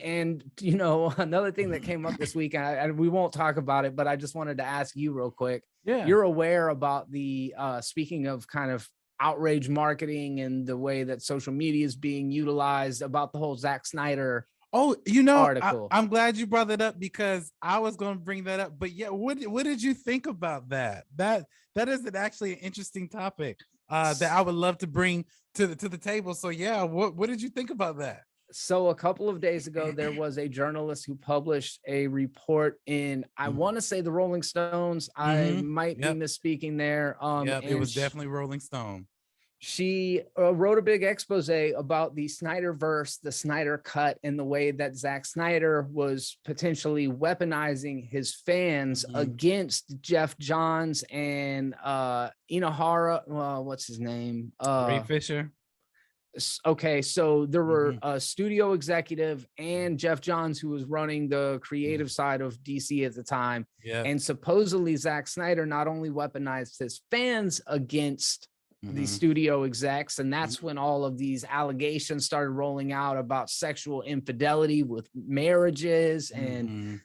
And you know, another thing that came up this week, and we won't talk about it, but I just wanted to ask you real quick. Yeah. You're aware about the speaking of kind of outrage marketing and the way that social media is being utilized about the whole Zack Snyder Oh, article. I'm glad you brought that up because I was going to bring that up. But yeah, what did you think about that? That is actually an interesting topic that I would love to bring to the table. So yeah, what did you think about that? So a couple of days ago, there was a journalist who published a report in, I want to say, the Rolling Stones. I might be misspeaking there. And it was definitely Rolling Stone. She wrote a big expose about the Snyderverse, the Snyder cut, and the way that Zack Snyder was potentially weaponizing his fans against Jeff Johns and Inahara. What's his name? Ray Fisher. Okay, so there were a studio executive and Jeff Johns, who was running the creative side of DC at the time. Yeah. And supposedly Zack Snyder not only weaponized his fans against the studio execs, and that's when all of these allegations started rolling out about sexual infidelity with marriages. And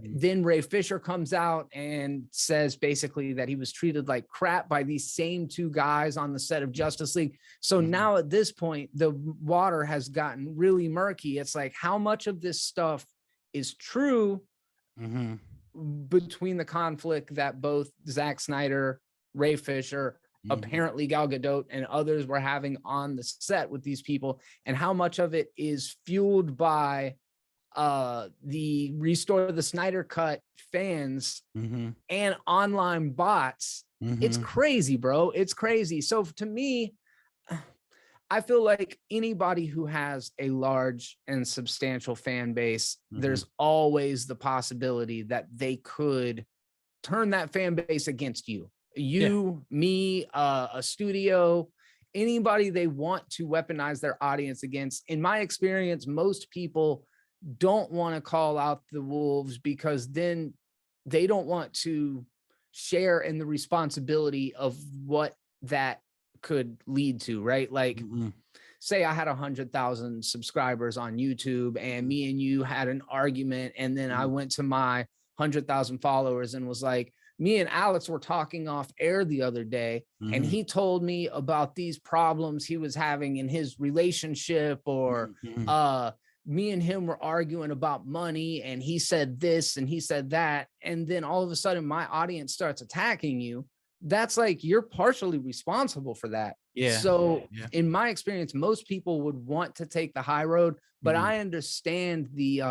then Ray Fisher comes out and says basically that he was treated like crap by these same two guys on the set of Justice League. So now at this point, the water has gotten really murky. It's like, how much of this stuff is true between the conflict that both Zack Snyder, Ray Fisher, apparently Gal Gadot, and others were having on the set with these people, and how much of it is fueled by the Restore the Snyder Cut fans and online bots. It's crazy, bro. It's crazy. So to me, I feel like anybody who has a large and substantial fan base, there's always the possibility that they could turn that fan base against you. Me, a studio, anybody they want to weaponize their audience against. In my experience, most people don't want to call out the wolves because then they don't want to share in the responsibility of what that could lead to, right? Like, say I had 100,000 subscribers on YouTube and me and you had an argument, and then I went to my 100,000 followers and was like, me and Alex were talking off air the other day, and he told me about these problems he was having in his relationship, or me and him were arguing about money, and he said this and he said that. And then all of a sudden my audience starts attacking you. That's like, you're partially responsible for that. So in my experience, most people would want to take the high road, but I understand the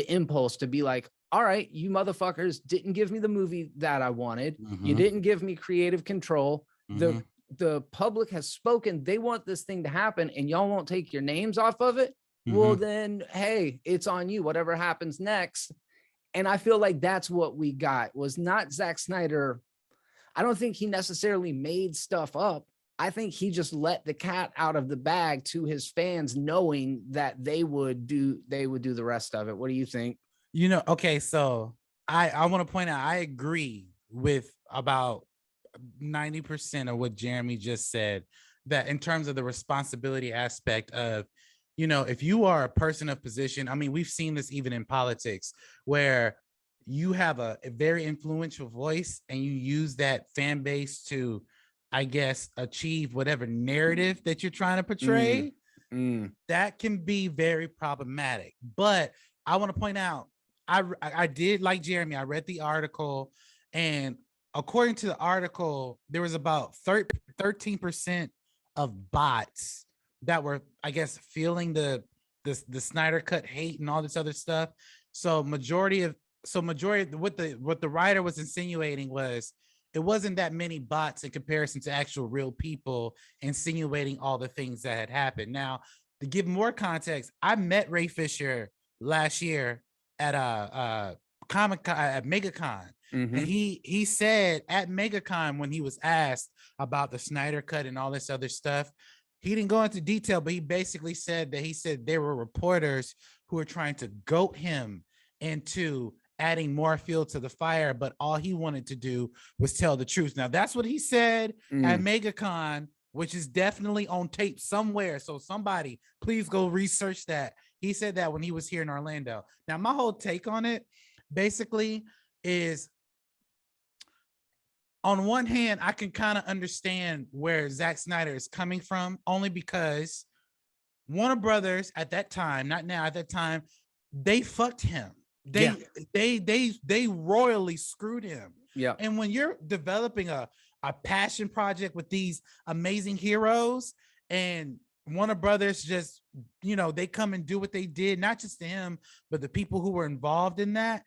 impulse to be like, all right, you motherfuckers didn't give me the movie that I wanted. You didn't give me creative control. The public has spoken. They want this thing to happen, and y'all won't take your names off of it. Well, then, hey, it's on you, whatever happens next. And I feel like that's what we got, was not Zack Snyder. I don't think he necessarily made stuff up. I think he just let the cat out of the bag to his fans, knowing that they would do the rest of it. What do you think? Okay, so I want to point out, I agree with about 90% of what Jeremy just said, that in terms of the responsibility aspect of, if you are a person of position, I mean, we've seen this even in politics, where you have a very influential voice and you use that fan base to, I guess, achieve whatever narrative that you're trying to portray. That can be very problematic. But I want to point out, I did, like Jeremy, I read the article, and according to the article, there was about 13% of bots that were, I guess, feeling the Snyder Cut hate and all this other stuff. So majority of what the writer was insinuating was, it wasn't that many bots in comparison to actual real people insinuating all the things that had happened. Now, to give more context, I met Ray Fisher last year at Comic-Con, at MegaCon. And he said at MegaCon, when he was asked about the Snyder Cut and all this other stuff, he didn't go into detail, but he basically said that there were reporters who were trying to goat him into adding more fuel to the fire, but all he wanted to do was tell the truth. Now, that's what he said at MegaCon, which is definitely on tape somewhere. So somebody, please go research that He said that when he was here in Orlando. Now, my whole take on it basically is, on one hand, I can kind of understand where Zack Snyder is coming from, only because Warner Brothers at that time, not now, at that time, they fucked him. They royally screwed him. Yeah. And when you're developing a passion project with these amazing heroes, and Warner Brothers just, they come and do what they did, not just to him, but the people who were involved in that,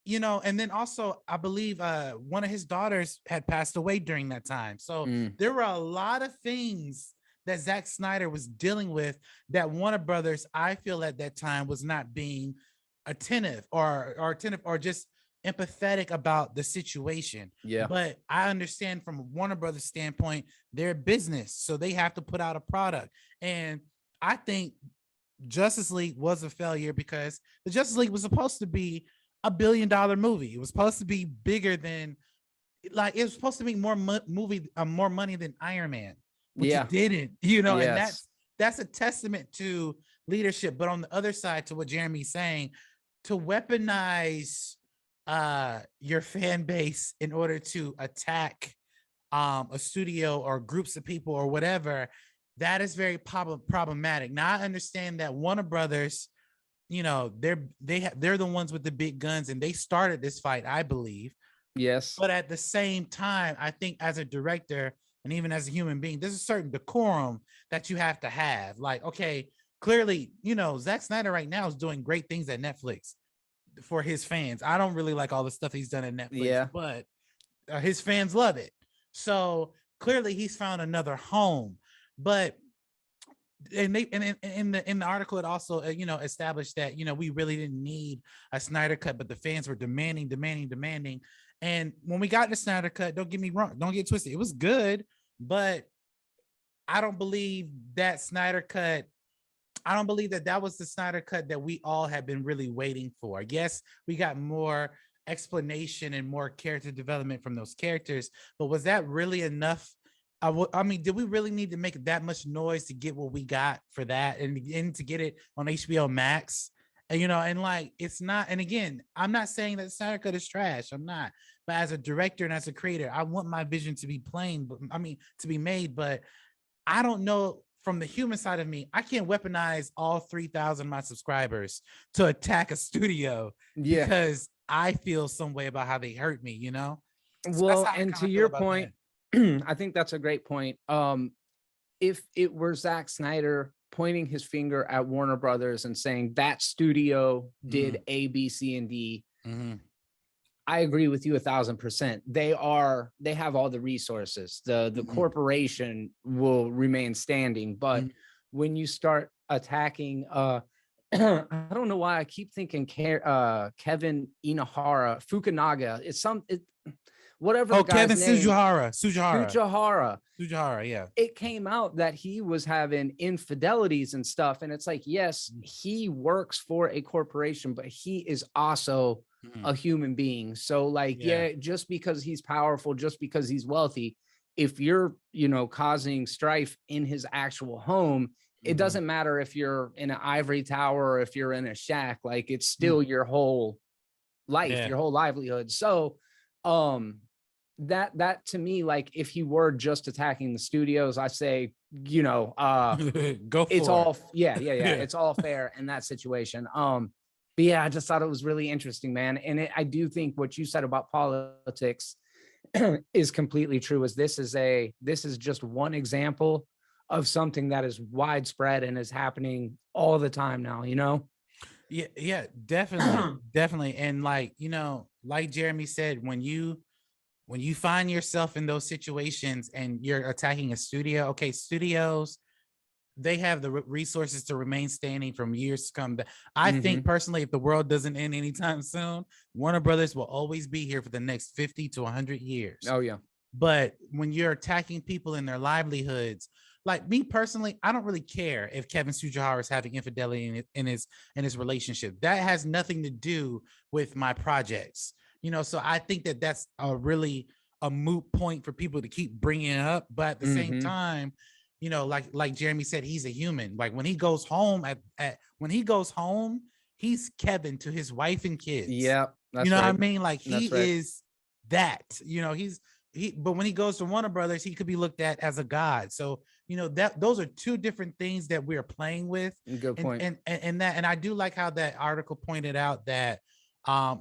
and then also I believe one of his daughters had passed away during that time. So there were a lot of things that Zack Snyder was dealing with that Warner Brothers, I feel at that time, was not being attentive or just empathetic about the situation. Yeah. But I understand from a Warner Brothers standpoint, they're business, so they have to put out a product. And I think Justice League was a failure because the Justice League was supposed to be $1 billion movie. It was supposed to be bigger than, like, it was supposed to make more more money than Iron Man, which it didn't, and that's a testament to leadership. But on the other side, to what Jeremy's saying, to weaponize your fan base in order to attack a studio or groups of people or whatever, that is very problematic. Now, I understand that Warner Brothers, they're the ones with the big guns, and they started this fight, I believe. Yes. But at the same time, I think as a director and even as a human being, there's a certain decorum that you have to have. Like, okay, clearly, Zack Snyder right now is doing great things at Netflix for his fans. I don't really like all the stuff he's done at Netflix, but his fans love it. So clearly he's found another home. But in the article, it also established that we really didn't need a Snyder cut, but the fans were demanding. And when we got the Snyder cut, don't get me wrong, don't get twisted, it was good, but I don't believe that Snyder cut. I don't believe that was the Snyder cut that we all have been really waiting for. Yes, we got more explanation and more character development from those characters, but was that really enough? I mean, did we really need to make that much noise to get what we got for that, and to get it on HBO Max? And and like, it's not. And again, I'm not saying that Snyder cut is trash. I'm not. But as a director and as a creator, I want my vision to be to be made. But I don't know, from the human side of me, I can't weaponize all 3,000 of my subscribers to attack a studio because I feel some way about how they hurt me. So well, and to your point, I think that's a great point. If it were Zack Snyder pointing his finger at Warner Brothers and saying that studio did A, B, C, and D, I agree with you 1,000%. They have all the resources. The corporation will remain standing, but when you start attacking, I don't know why I keep thinking Kevin Fukunaga. Whatever. Oh, Kevin Sujihara. Yeah. It came out that he was having infidelities and stuff, and it's like, yes, he works for a corporation, but he is also a human being. So like, just because he's powerful, just because he's wealthy, if you're causing strife in his actual home, it doesn't matter if you're in an ivory tower or if you're in a shack. Like, it's still your whole life, your whole livelihood. So that to me, like, if he were just attacking the studios, I say, go for it's all it's all fair in that situation. But yeah, I just thought it was really interesting, man. And I do think what you said about politics is completely true. This is just one example of something that is widespread and is happening all the time now, Yeah, definitely. And like, like Jeremy said, when you find yourself in those situations and you're attacking a studio, okay, studios, they have the resources to remain standing from years to come. I think personally, if the world doesn't end anytime soon, Warner Brothers will always be here for the next 50 to 100 years. Oh yeah. But when you're attacking people in their livelihoods, like me personally, I don't really care if Kevin Sujihara is having infidelity in his relationship. That has nothing to do with my projects. So I think that that's a moot point for people to keep bringing it up. But at the same time, you know, like Jeremy said, he's a human. Like when he goes home when he goes home, he's Kevin to his wife and kids. Yeah, that's you know right. what I mean? Like he That's right. is that, you know, but when he goes to Warner Brothers, he could be looked at as a god. So, you know, that those are two different things that we're playing with. Good point. And I do like how that article pointed out that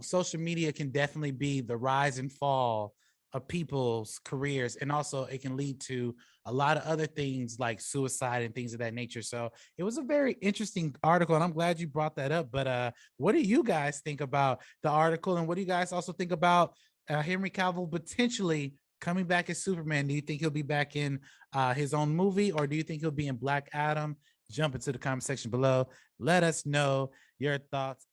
social media can definitely be the rise and fall of people's careers, and also it can lead to a lot of other things like suicide and things of that nature. So it was a very interesting article, and I'm glad you brought that up. But what do you guys think about the article, and what do you guys also think about Henry Cavill potentially coming back as Superman? Do you think he'll be back in his own movie, or do you think he'll be in Black Adam? Jump into the comment section below. Let us know your thoughts.